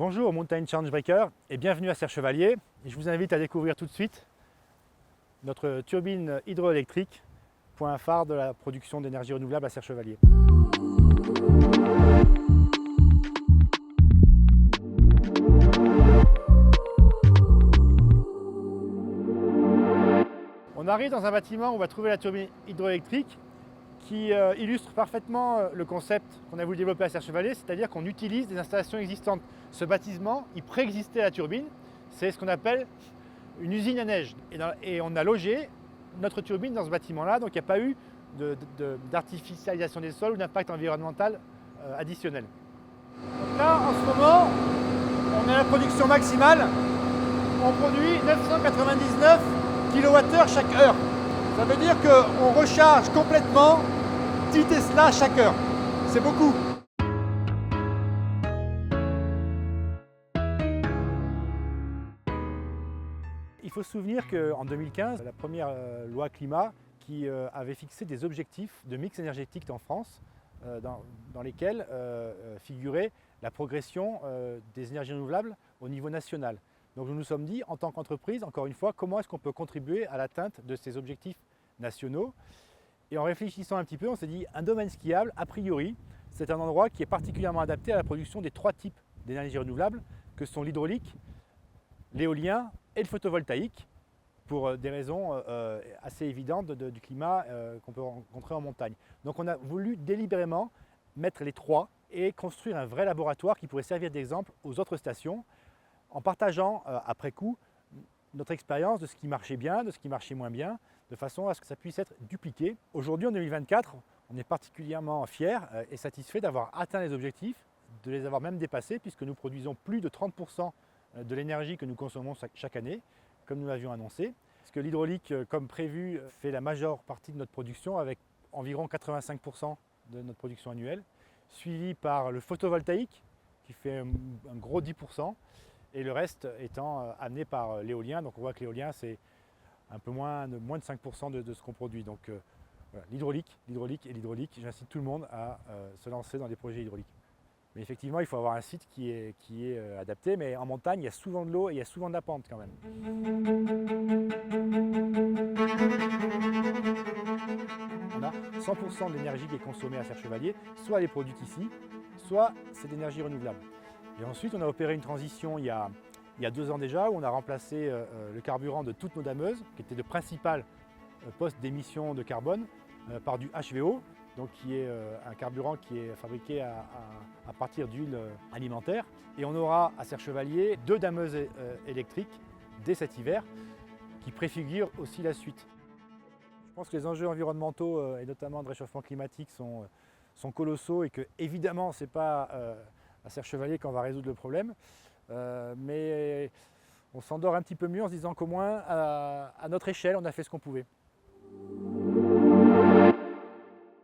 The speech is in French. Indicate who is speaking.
Speaker 1: Bonjour Mountain Challenge Breaker et bienvenue à Serre Chevalier. Et je vous invite à découvrir tout de suite notre turbine hydroélectrique, point phare de la production d'énergie renouvelable à Serre Chevalier. On arrive dans un bâtiment où on va trouver la turbine hydroélectrique qui illustre parfaitement le concept qu'on a voulu développer à Serre Chevalier, c'est-à-dire qu'on utilise des installations existantes. Ce bâtiment, il préexistait à la turbine, c'est ce qu'on appelle une usine à neige. Et on a logé notre turbine dans ce bâtiment-là, donc il n'y a pas eu d'artificialisation des sols ou d'impact environnemental additionnel. Donc là, en ce moment, on est à la production maximale. On produit 999 kWh chaque heure. Ça veut dire qu'on recharge complètement 10 Tesla chaque heure. C'est beaucoup. Il faut se souvenir qu'en 2015, la première loi climat qui avait fixé des objectifs de mix énergétique en France dans lesquels figurait la progression des énergies renouvelables au niveau national. Donc nous nous sommes dit, en tant qu'entreprise, encore une fois, comment est-ce qu'on peut contribuer à l'atteinte de ces objectifs nationaux. Et en réfléchissant un petit peu, on s'est dit, un domaine skiable, a priori, c'est un endroit qui est particulièrement adapté à la production des trois types d'énergie renouvelable, que sont l'hydraulique, l'éolien et le photovoltaïque, pour des raisons assez évidentes du climat qu'on peut rencontrer en montagne. Donc on a voulu délibérément mettre les trois et construire un vrai laboratoire qui pourrait servir d'exemple aux autres stations, en partageant après coup notre expérience de ce qui marchait bien, de ce qui marchait moins bien, de façon à ce que ça puisse être dupliqué. Aujourd'hui, en 2024, on est particulièrement fiers et satisfaits d'avoir atteint les objectifs, de les avoir même dépassés, puisque nous produisons plus de 30% de l'énergie que nous consommons chaque année, comme nous l'avions annoncé. Parce que l'hydraulique, comme prévu, fait la majeure partie de notre production, avec environ 85% de notre production annuelle, suivi par le photovoltaïque, qui fait un gros 10%, et le reste étant amené par l'éolien. Donc on voit que l'éolien, c'est un peu moins de 5% de ce qu'on produit. Donc voilà, l'hydraulique. J'incite tout le monde à se lancer dans des projets hydrauliques. Mais effectivement, il faut avoir un site qui est adapté, mais en montagne, il y a souvent de l'eau et il y a souvent de la pente quand même. On a 100% de l'énergie qui est consommée à Serre Chevalier, soit elle est produite ici, soit c'est d'énergie renouvelable. Et ensuite, on a opéré une transition il y a 2 ans déjà, où on a remplacé le carburant de toutes nos dameuses, qui était le principal poste d'émission de carbone, par du HVO, donc qui est un carburant qui est fabriqué à partir d'huile alimentaire. Et on aura à Serre Chevalier 2 dameuses électriques dès cet hiver, qui préfigurent aussi la suite. Je pense que les enjeux environnementaux et notamment de réchauffement climatique sont colossaux et que évidemment ce n'est pas à Serre Chevalier qu'on va résoudre le problème, mais on s'endort un petit peu mieux en se disant qu'au moins à notre échelle on a fait ce qu'on pouvait.